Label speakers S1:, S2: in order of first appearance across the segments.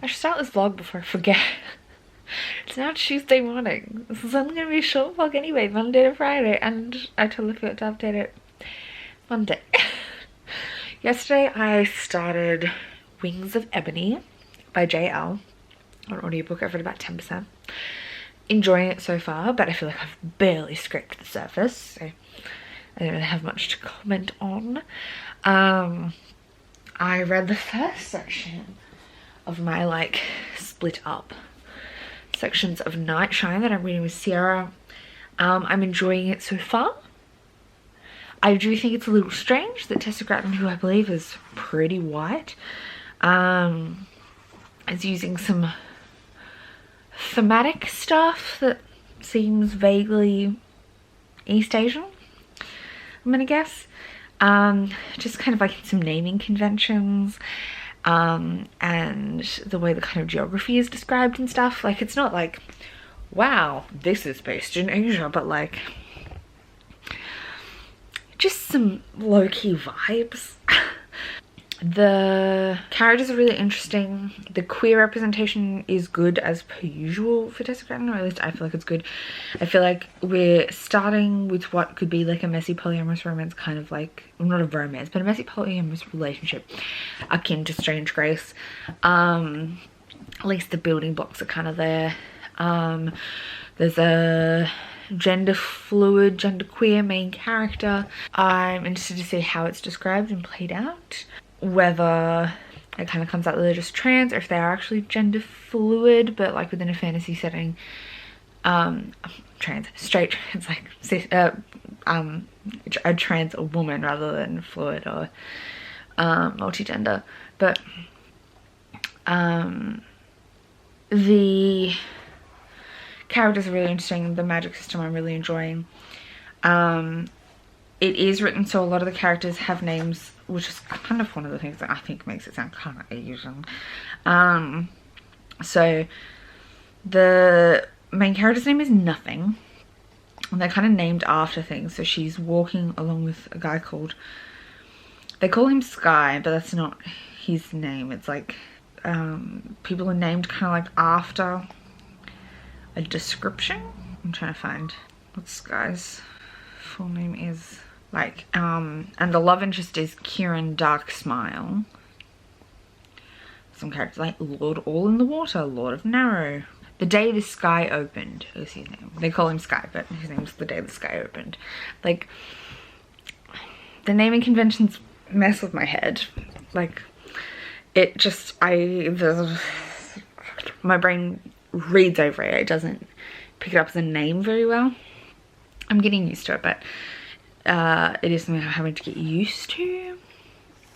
S1: I should start this vlog before I forget. It's now Tuesday morning. This is only going to be a short vlog anyway, Monday to Friday, and I totally forgot to update it Monday. Yesterday I started Wings of Ebony by JL on audiobook. I've read about 10%. Enjoying it so far, but I feel like I've barely scraped the surface, so I don't really have much to comment on. I read the first section of my like split up sections of Nightshine that I'm reading with Sierra. I'm enjoying it so far. I do think it's a little strange that Tessa Gratton, who I believe is pretty white, is using some thematic stuff that seems vaguely East Asian, I'm gonna guess. Just kind of like some naming conventions, and the way the kind of geography is described and stuff. Like, it's not like, wow, this is based in Asia, but like just some low-key vibes. The characters are really interesting. The queer representation is good as per usual for Tessa Gratton, or at least I feel like it's good. I feel like we're starting with what could be like a messy polyamorous romance, kind of like, well, not a romance, but a messy polyamorous relationship akin to Strange Grace. At least the building blocks are kind of there. There's a gender fluid, gender queer main character. I'm interested to see how it's described and played out. Whether it kind of comes out that they're just trans, or if they are actually gender fluid, but like within a fantasy setting. Straight trans, like a trans woman rather than fluid or multigender. But the characters are really interesting. The magic system I'm really enjoying. It is written so a lot of the characters have names, which is kind of one of the things that I think makes it sound kind of Asian. So the main character's name is Nothing, and they're kind of named after things. So she's walking along with a guy called, they call him Sky, but that's not his name. It's like people are named kind of like after a description. I'm trying to find what Sky's full name is. Like, and the love interest is Kieran Dark Smile. Some characters like Lord All in the Water, Lord of Narrow. The Day the Sky Opened is his name. They call him Sky, but his name's The Day the Sky Opened. Like, the naming conventions mess with my head. Like, it just, my brain reads over it. It doesn't pick it up as a name very well. I'm getting used to it, but it is something I'm having to get used to.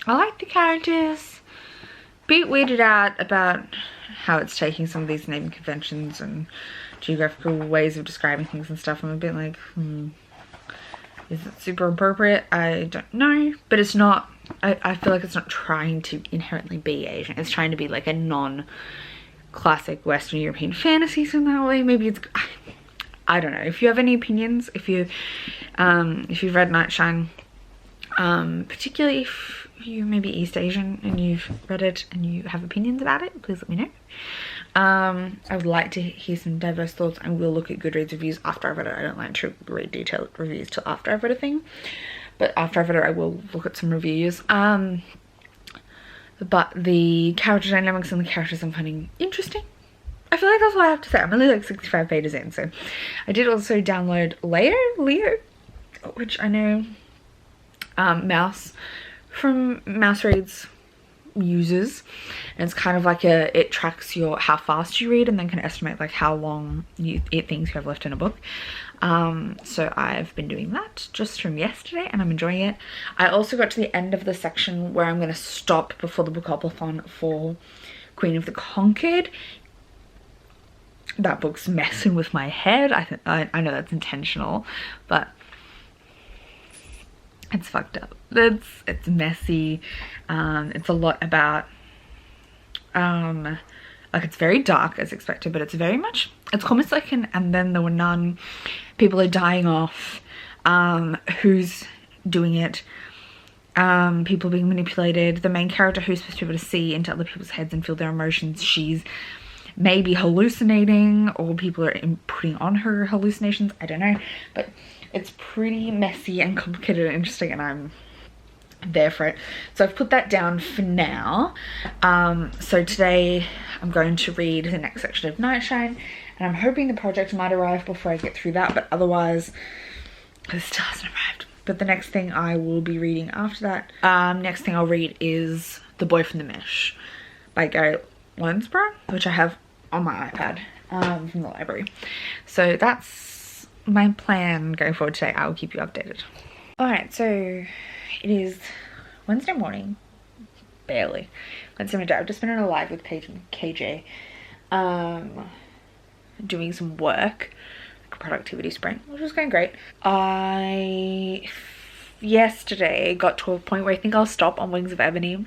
S1: I like the characters. Bit weirded out about how it's taking some of these naming conventions and geographical ways of describing things and stuff. I'm a bit like, is it super appropriate? I don't know, but it's not, I feel like it's not trying to inherently be Asian. It's trying to be like a non-classic Western European fantasies in that way. Maybe it's, I don't know. If you have any opinions, if you've read Nightshine, particularly if you may be East Asian and you've read it and you have opinions about it, please let me know. I would like to hear some diverse thoughts. I will look at Goodreads reviews after I've read it. I don't like to read detailed reviews till after I've read a thing, but after I've read it I will look at some reviews. But the character dynamics and the characters I'm finding interesting. I feel like that's all I have to say. I'm only like 65 pages in, so I did also download Leo, which I know Mouse from Mouse Reads uses, and it's kind of like it tracks how fast you read and then can estimate like how long it thinks you have left in a book. So I've been doing that just from yesterday and I'm enjoying it. I also got to the end of the section where I'm going to stop before the Bookopothon for Queen of the Conquered. That book's messing with my head. I know that's intentional, but it's fucked up. It's messy. It's a lot about like, it's very dark as expected, but it's very much, it's almost like an And Then There Were None. People are dying off. Who's doing it? people being manipulated. The main character, who's supposed to be able to see into other people's heads and feel their emotions, she's maybe hallucinating, or people are putting on her hallucinations. I don't know, but it's pretty messy and complicated and interesting, and I'm there for it. So I've put that down for now. So today I'm going to read the next section of Nightshine, and I'm hoping the project might arrive before I get through that, but otherwise it still hasn't arrived. But the next thing I will be reading after that, next thing I'll read is The Boy from the Mish by Gary Lonesborough, which I have on my iPad from the library. So that's my plan going forward today. I will keep you updated. Alright, so it is Wednesday morning, barely. Wednesday midday. I've just been on a live with Paige and KJ, doing some work, like a productivity sprint, which was going great. I yesterday got to a point where I think I'll stop on Wings of Ebony.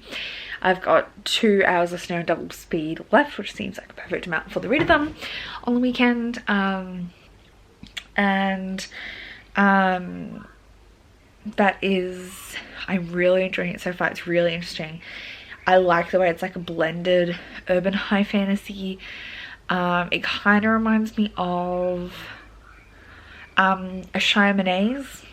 S1: I've got 2 hours of Snow double speed left, which seems like a perfect amount for the readathon on the weekend. That is, I'm really enjoying it so far. It's really interesting. I like the way it's like a blended urban high fantasy. It kind of reminds me of a Shyamalan's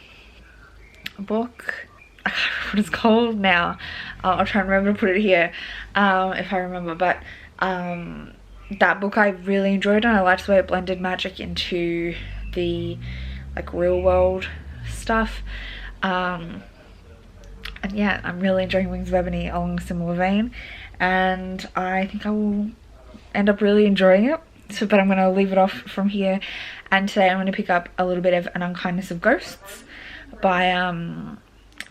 S1: book. I can't remember what it's called now. I'll try and remember to put it here if I remember, but that book I really enjoyed, and I liked the way it blended magic into the like real world stuff. And yeah, I'm really enjoying Wings of Ebony along a similar vein, and I think I will end up really enjoying it. So, but I'm going to leave it off from here, and today I'm going to pick up a little bit of An Unkindness of Ghosts by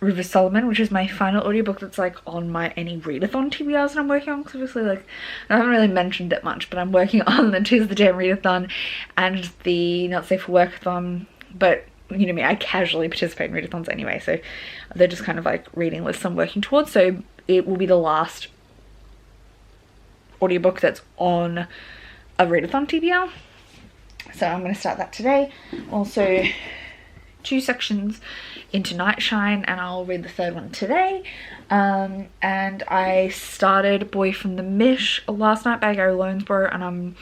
S1: River Solomon, which is my final audiobook that's like on my any readathon TBRs that I'm working on, because obviously like I haven't really mentioned it much, but I'm working on the Tis the Jam readathon and the Not Safe for Workathon. But you know me, I casually participate in readathons anyway, so they're just kind of like reading lists I'm working towards. So it will be the last audiobook that's on a readathon TBR, so I'm going to start that today. Also 2 sections into Nightshine, and I'll read the 3rd one today. And I started Boy from the Mish last night by Gary Lonesborough, and I'm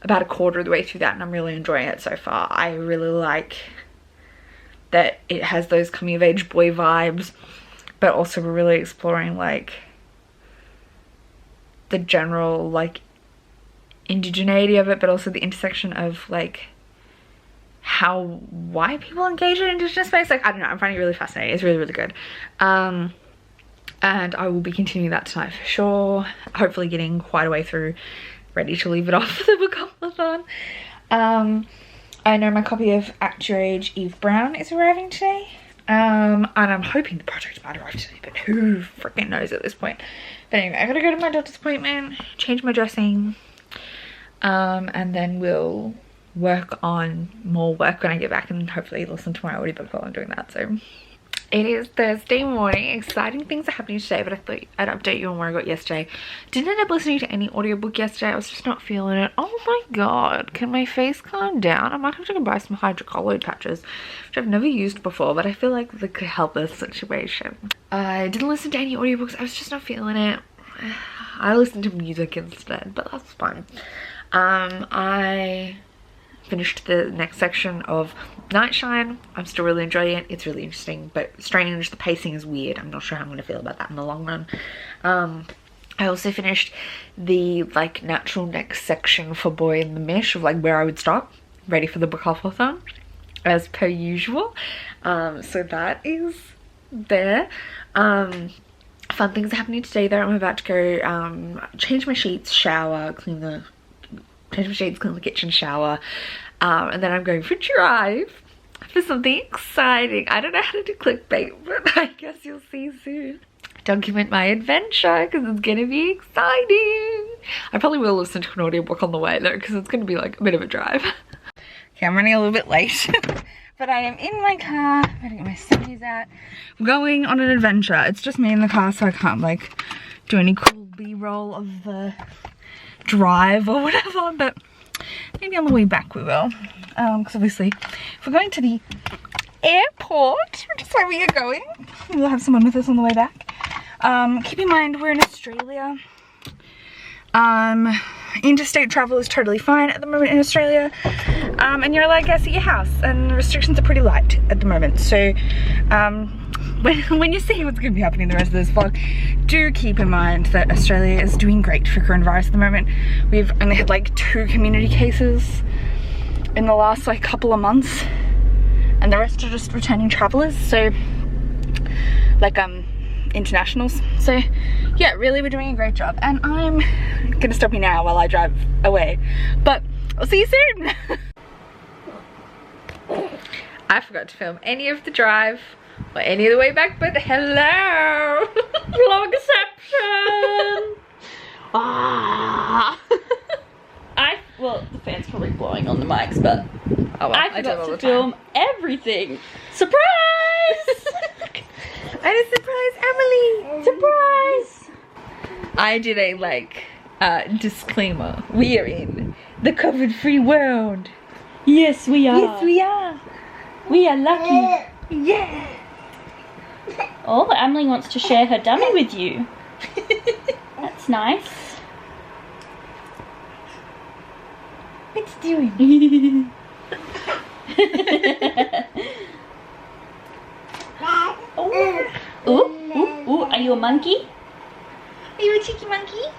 S1: about a quarter of the way through that, and I'm really enjoying it so far. I really like that it has those coming of age boy vibes, but also we're really exploring like the general like indigeneity of it, but also the intersection of like why people engage in indigenous space. Like, I don't know, I'm finding it really fascinating. It's really, really good. And I will be continuing that tonight for sure. Hopefully getting quite a way through, ready to leave it off for the book-a-thon. I know my copy of Act Your Age, Eve Brown is arriving today. And I'm hoping the project might arrive today, but who freaking knows at this point. But anyway, I gotta go to my doctor's appointment, change my dressing, and then we'll work on more work when I get back, and hopefully listen to my audiobook while I'm doing that. So it is Thursday morning. Exciting things are happening today, but I thought I'd update you on where I got yesterday. Didn't end up listening to any audiobook yesterday. I was just not feeling it. Oh my god, can my face calm down? I might have to go buy some hydrocolloid patches, which I've never used before, but I feel like they could help this situation. I didn't listen to any audiobooks. I was just not feeling it. I listened to music instead, but that's fine. I finished the next section of Nightshine. I'm still really enjoying it. It's really interesting but strange. The pacing is weird. I'm not sure how I'm going to feel about that in the long run. I also finished the like natural next section for Boy in the Mish of like where I would stop, ready for the book-a-thon as per usual. So that is there. Fun things are happening today though. I'm about to go change my sheets, shower, change my sheets, clean the kitchen, shower, and then I'm going for a drive for something exciting. I don't know how to do clickbait, but I guess you'll see soon. Document my adventure because it's gonna be exciting. I probably will listen to an audiobook on the way though, because it's gonna be like a bit of a drive. Okay, I'm running a little bit late, but I am in my car. I'm gonna get my sunnies out. I'm going on an adventure. It's just me in the car, so I can't like do any cool B-roll of the drive or whatever, but maybe on the way back we will, because obviously if we're going to the airport port, which is where we are going. We'll have someone with us on the way back. Keep in mind we're in Australia. Interstate travel is totally fine at the moment in Australia. And you're allowed guests at your house, and the restrictions are pretty light at the moment. So when you see what's going to be happening the rest of this vlog, do keep in mind that Australia is doing great for coronavirus at the moment. We've only had like 2 community cases in the last like couple of months, and the rest are just returning travelers, so like internationals. So yeah, really we're doing a great job, and I'm gonna stop you now while I drive away, but I'll see you soon. I forgot to film any of the drive or any of the way back, but hello. Vlogception. Well, the fan's probably blowing on the mics, but oh well, I forgot to film everything. Surprise! I did surprise Emily! Surprise! I did a like disclaimer. We are in the COVID-free world. Yes, we are. Yes, we are. We are lucky. Yeah. Oh, Emily wants to share her dummy with you. That's nice. What's doing? Ooh, are you a monkey? Are you a cheeky monkey?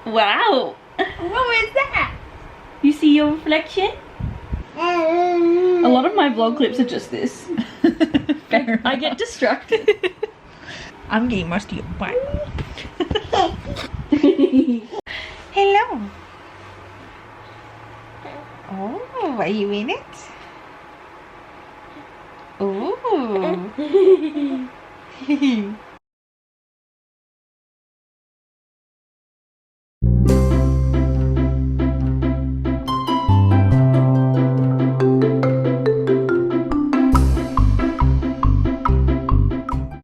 S1: Wow! What was that? You see your reflection? A lot of my vlog clips are just this. I get distracted. I'm getting most of your butt. Hello. Oh, are you in it? Oh.